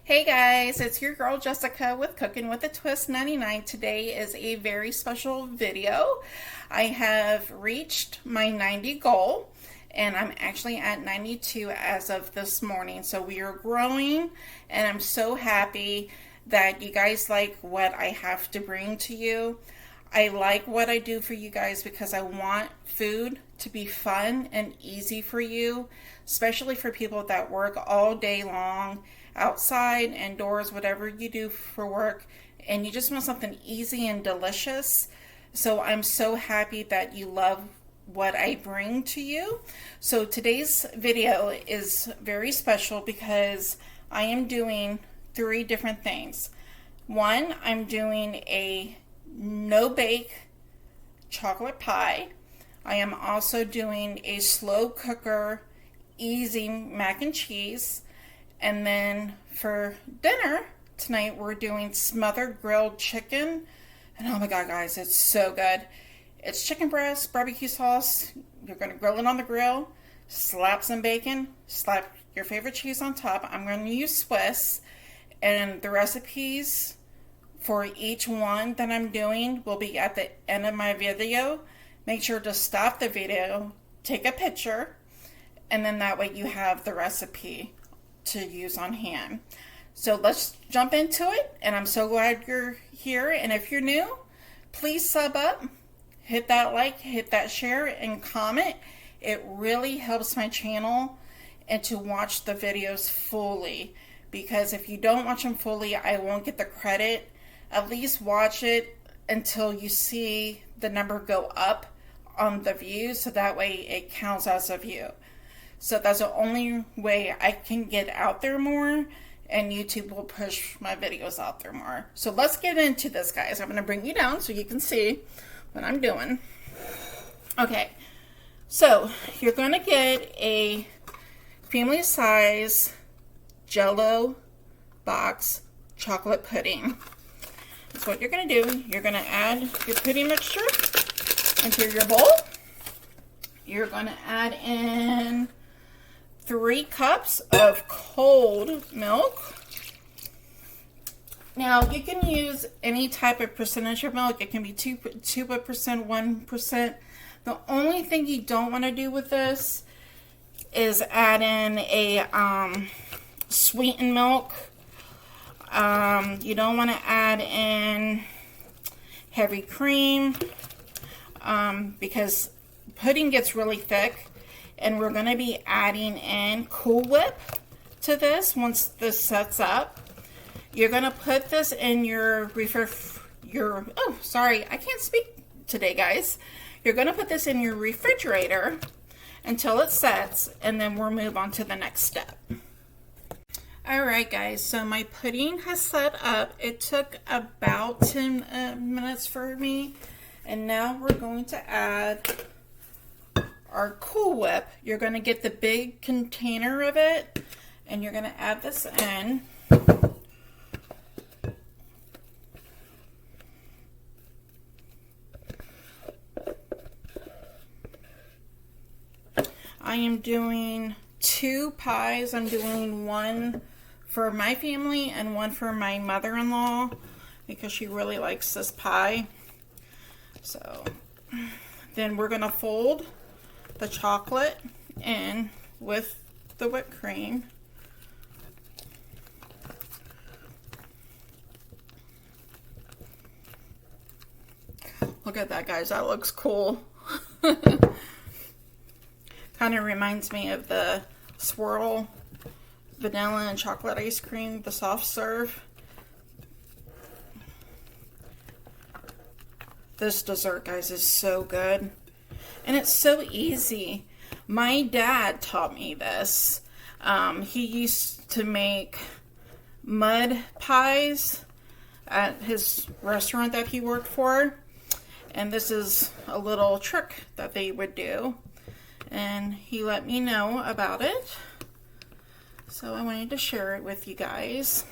Hey guys, it's your girl Jessica with Cooking with a Twist 99. Today is a very special video. I have reached my 90 goal and I'm actually at 92 as of this morning. So we are growing and I'm so happy that you guys like what I have to bring to you. I like what I do for you guys because I want food to be fun and easy for you, especially for people that work all day long, outside, indoors, whatever you do for work, and you just want something easy and delicious. So I'm so happy that you love what I bring to you. So today's video is very special because I am doing three different things. One, I'm doing a no bake chocolate pie. I am also doing a slow cooker easy mac and cheese. And then for dinner tonight we're doing smothered grilled chicken. And oh my god guys, it's so good. It's chicken breast, barbecue sauce. You're going to grill it on the grill, slap some bacon, slap your favorite cheese on top. I'm going to use Swiss, and the recipes for each one that I'm doing will be at the end of my video. Make sure to stop the video, take a picture, and then that way you have the recipe to use on hand. So let's jump into it, and I'm so glad you're here. And if you're new, please sub up, hit that like, hit that share, and comment. It really helps my channel and to watch the videos fully, because if you don't watch them fully, I won't get the credit. At least watch it until you see the number go up on the views, so that way it counts as a view. So that's the only way I can get out there more, and YouTube will push my videos out there more. So let's get into this, guys. I'm going to bring you down so you can see what I'm doing. Okay, so you're going to get a family size Jell-O box chocolate pudding. So what you're going to do, you're going to add your pudding mixture into your bowl. You're going to add in 3 cups of cold milk. Now you can use any type of percentage of milk. It can be 2%, 1%. The only thing you don't want to do with this is add in a sweetened milk. You don't want to add in heavy cream because pudding gets really thick, and we're going to be adding in Cool Whip to this once this sets up. You're going to put this in your I can't speak today, guys. You're going to put this in your refrigerator until it sets, and then we'll move on to the next step. Alright guys, so my pudding has set up. It took about 10 minutes for me. And now we're going to add our Cool Whip. You're going to get the big container of it, and you're going to add this in. I am doing 2 pies. I'm doing one for my family and one for my mother-in-law because she really likes this pie. So then we're going to fold the chocolate in with the whipped cream. Look at that, guys. That looks cool. Kind of reminds me of the swirl vanilla and chocolate ice cream, the soft serve. This dessert, guys, is so good. And it's so easy. My dad taught me this. He used to make mud pies at his restaurant that he worked for. And this is a little trick that they would do. And he let me know about it. So I wanted to share it with you guys.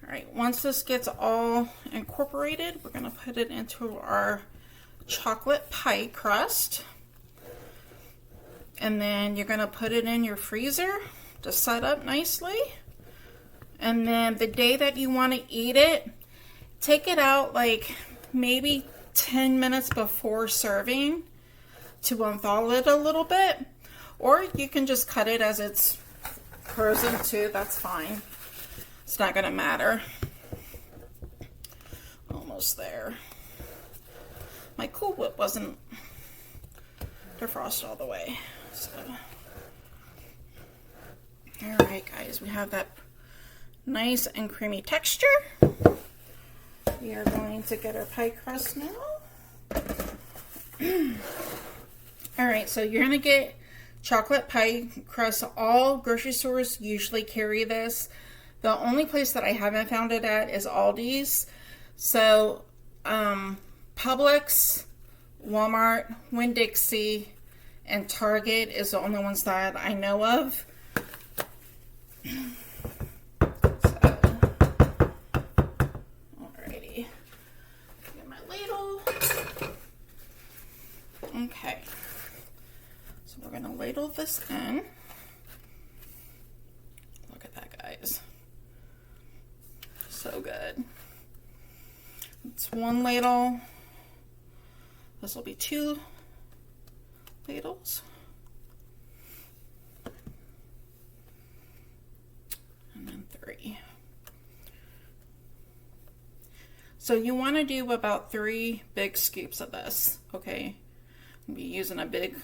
Alright, once this gets all incorporated, we're going to put it into our chocolate pie crust. And then you're gonna put it in your freezer to set up nicely. And then the day that you want to eat it, take it out like maybe 10 minutes before serving to unthaw it a little bit. Or you can just cut it as it's frozen too, that's fine. It's not gonna matter. Almost there. My Cool Whip wasn't defrosted all the way, so. All right, guys, we have that nice and creamy texture. We are going to get our pie crust now. All right, so you're gonna get chocolate pie crust. All grocery stores usually carry this. The only place that I haven't found it at is Aldi's. So Publix, Walmart, Winn-Dixie, and Target is the only ones that I know of. Alrighty, get my ladle. Okay, so we're gonna ladle this in. Look at that, guys. So good. It's one ladle. This will be 2 ladles. And then 3. So you want to do about 3 big scoops of this, okay? I'll be using a big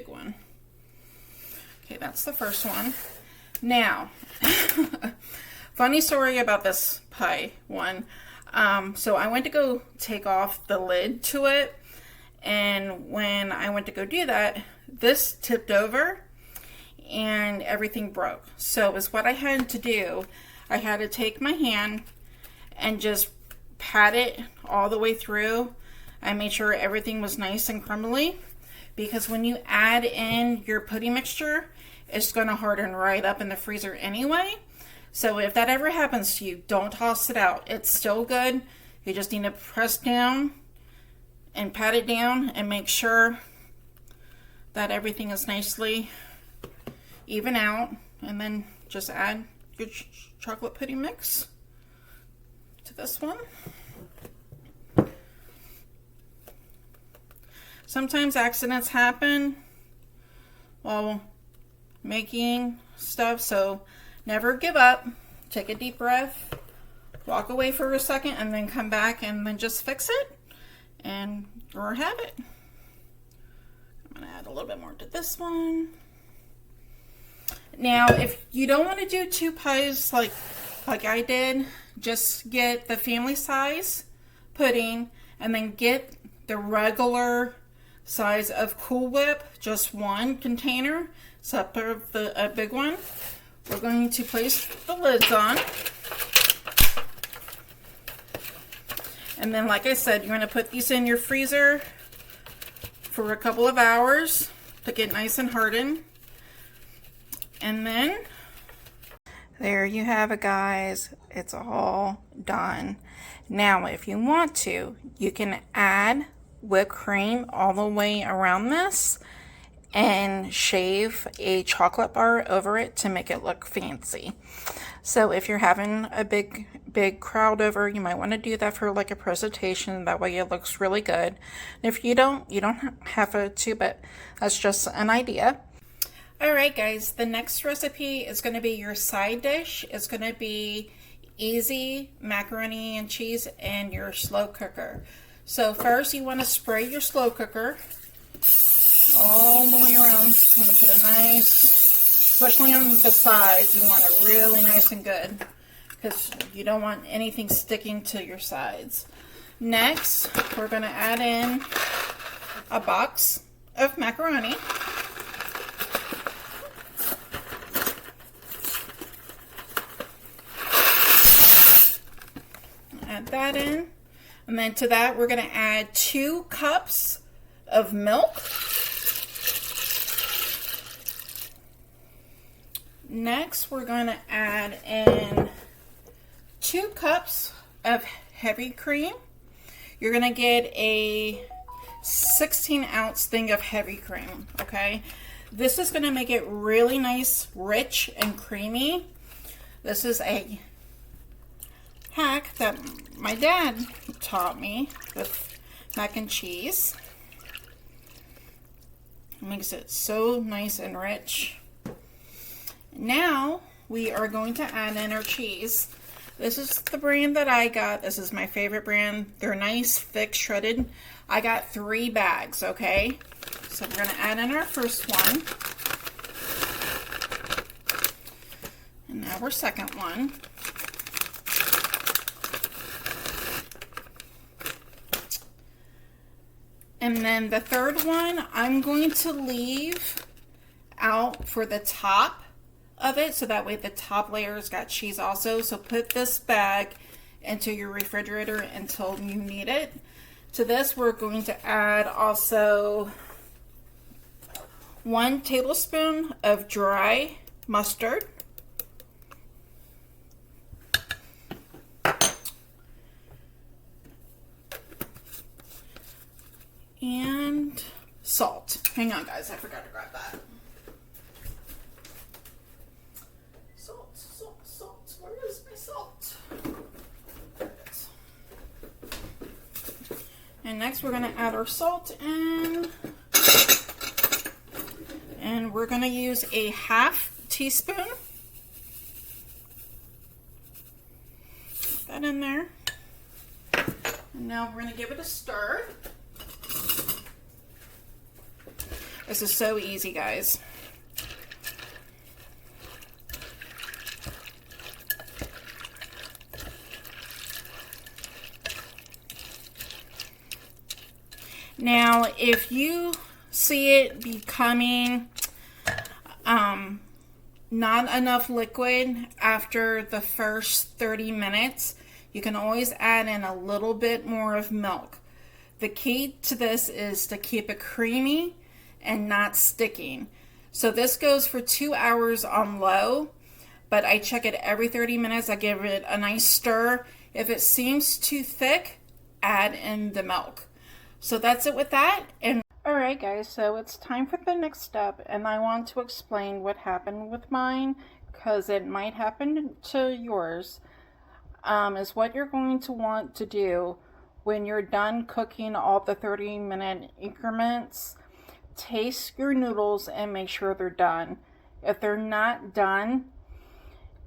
one. Okay, that's the first one. Now, funny story about this pie one. So I went to go take off the lid to it, and when I went to go do that, this tipped over and everything broke. So it was what I had to do. I had to take my hand and just pat it all the way through. I made sure everything was nice and crumbly, because when you add in your pudding mixture, it's going to harden right up in the freezer anyway. So if that ever happens to you, don't toss it out. It's still good. You just need to press down and pat it down and make sure that everything is nicely even out. And then just add your chocolate pudding mix to this one. Sometimes accidents happen while making stuff, so never give up. Take a deep breath, walk away for a second, and then come back and then just fix it and or have it. I'm gonna add a little bit more to this one. Now, if you don't want to do 2 pies like I did, just get the family size pudding and then get the regular size of Cool Whip, just 1 container, separate of a big one. We're going to place the lids on. And then, like I said, you're going to put these in your freezer for a couple of hours to get nice and hardened. And then, there you have it, guys. It's all done. Now, if you want to, you can add whipped cream all the way around this and shave a chocolate bar over it to make it look fancy. So if you're having a big crowd over, you might want to do that for like a presentation. That way it looks really good. And if you don't have to, but that's just an idea. All right, guys, the next recipe is going to be your side dish. It's going to be easy macaroni and cheese in your slow cooker. So first you want to spray your slow cooker all the way around. I'm going to put a nice, especially on the sides, you want it really nice and good, because you don't want anything sticking to your sides. Next, we're going to add in a box of macaroni. Add that in. And then to that, we're going to add 2 cups of milk. Next, we're going to add in 2 cups of heavy cream. You're going to get a 16-ounce thing of heavy cream, okay? This is going to make it really nice, rich, and creamy. This is a hack that my dad taught me with mac and cheese. It makes it so nice and rich. Now we are going to add in our cheese. This is the brand that I got. This is my favorite brand. They're nice, thick, shredded. I got 3 bags, okay? So we're going to add in our first one. And now our second one. And then the third one, I'm going to leave out for the top of it, so that way the top layer's got cheese also. So put this bag into your refrigerator until you need it. To this, we're going to add also 1 tablespoon of dry mustard. And salt. Hang on, guys, I forgot to grab that. Salt, salt, salt. Where is my salt? There it is. And next we're going to add our salt in. And we're going to use a 1/2 teaspoon. Put that in there. And now we're going to give it a stir. This is so easy, guys. Now, if you see it becoming not enough liquid after the first 30 minutes, you can always add in a little bit more of milk. The key to this is to keep it creamy and not sticking. So this goes for 2 hours on low, but I check it every 30 minutes. I give it a nice stir. If it seems too thick, add in the milk. So that's it with that. And alright guys, so it's time for the next step, and I want to explain what happened with mine, because it might happen to yours. Is what you're going to want to do when you're done cooking all the 30-minute increments. Taste your noodles and make sure they're done. If they're not done,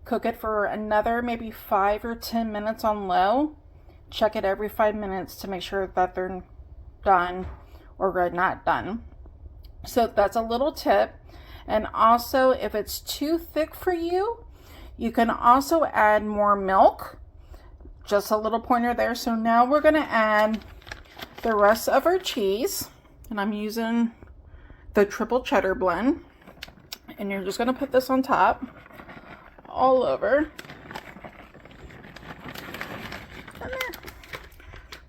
cook it for another maybe 5 or 10 minutes on low. Check it every 5 minutes to make sure that they're done or not done. So that's a little tip. And also, if it's too thick for you, you can also add more milk. Just a little pointer there. So now we're going to add the rest of our cheese, and I'm using the triple cheddar blend, and you're just going to put this on top all over.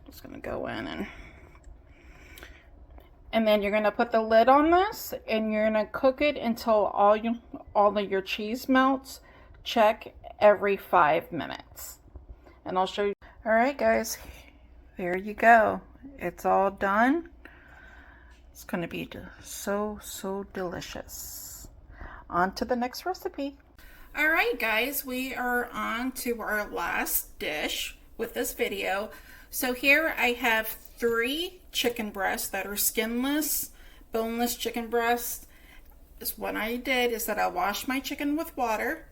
Just going to go in and then you're going to put the lid on this, and you're going to cook it until all of your cheese melts. Check every 5 minutes, and I'll show you. All right guys, there you go. It's all done. It's going to be so delicious. On to the next recipe. All right guys, we are on to our last dish with this video. So here I have 3 chicken breasts that are skinless, boneless chicken breasts. What I did is that I washed my chicken with water.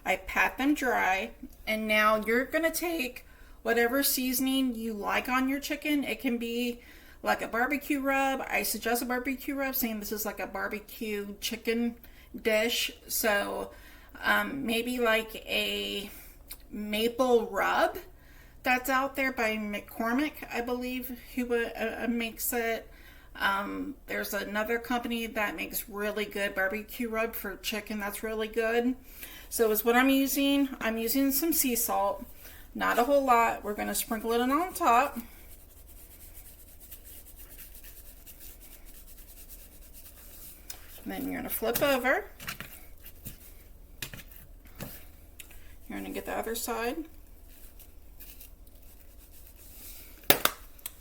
I pat them dry, and now you're going to take whatever seasoning you like on your chicken. It can be like a barbecue rub. I suggest a barbecue rub, saying this is like a barbecue chicken dish. So maybe like a maple rub that's out there by McCormick, I believe, who makes it. There's another company that makes really good barbecue rub for chicken that's really good. So is what I'm using. I'm using some sea salt, not a whole lot. We're going to sprinkle it on top. And then you're going to flip over. You're going to get the other side.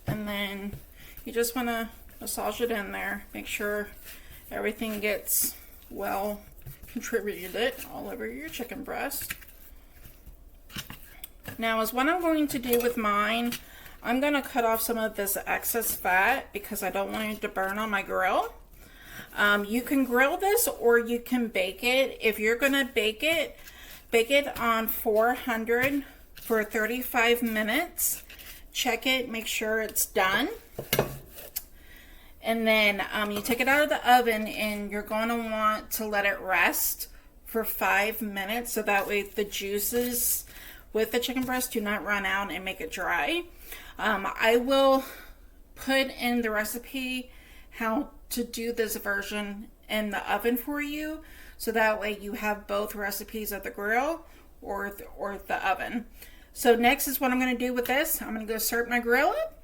And then You just want to massage it in there. Make sure everything gets well contributed all over your chicken breast. Now, is what I'm going to do with mine, I'm going to cut off some of this excess fat because I don't want it to burn on my grill. You can grill this or you can bake it. If you're going to bake it on 400 for 35 minutes. Check it, make sure it's done. And then you take it out of the oven and you're going to want to let it rest for 5 minutes so that way the juices with the chicken breast do not run out and make it dry. I will put in the recipe how to do this version in the oven for you so that way you have both recipes at the grill or the oven. So next is what I'm going to do with this. I'm going to go start my grill up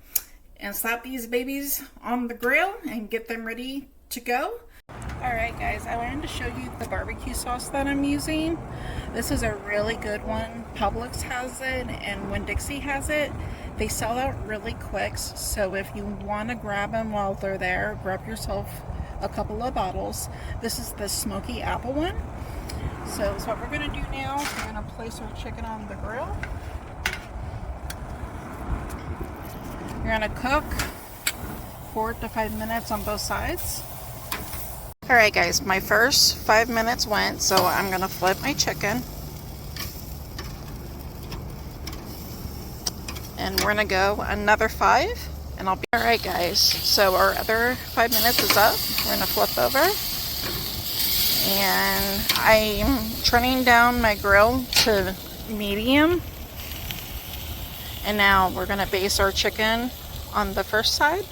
and slap these babies on the grill and get them ready to go. Alright guys, I wanted to show you the barbecue sauce that I'm using. This is a really good one. Publix has it and Winn-Dixie has it. They sell out really quick, so if you want to grab them while they're there, grab yourself a couple of bottles. This is the smoky apple one. So what we're going to do now, we're going to place our chicken on the grill. You're going to cook 4 to 5 minutes on both sides. Alright guys, my first 5 minutes went, so I'm going to flip my chicken. And we're going to go another 5, and I'll be... Alright guys, so our other 5 minutes is up. We're going to flip over. And I'm turning down my grill to medium. And now we're going to baste our chicken on the first side.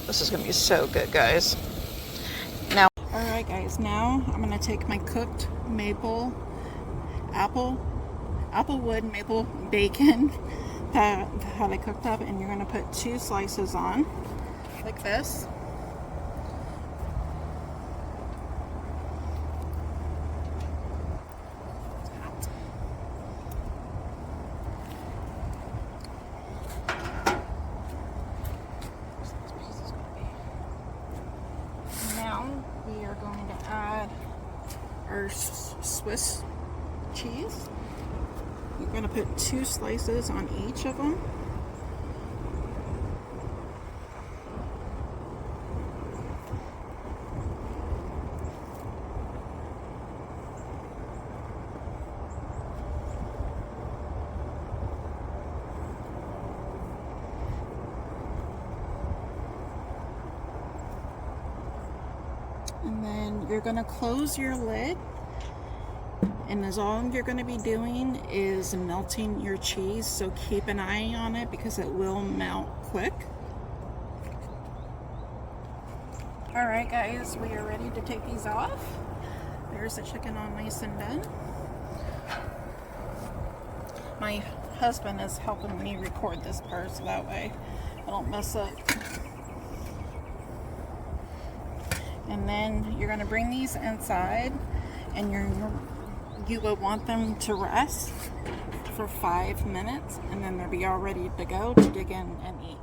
This is going to be so good, guys. Now, alright guys, now I'm going to take my cooked applewood maple bacon that I cooked up, and you're going to put 2 slices on, like this. We are going to add our Swiss cheese. We're going to put 2 slices on each of them. And then you're going to close your lid, and as all you're going to be doing is melting your cheese, so keep an eye on it because it will melt quick. Alright guys, we are ready to take these off. There's the chicken all nice and done. My husband is helping me record this part so that way I don't mess up. And then you're going to bring these inside, and you will want them to rest for 5 minutes, and then they'll be all ready to go to dig in and eat.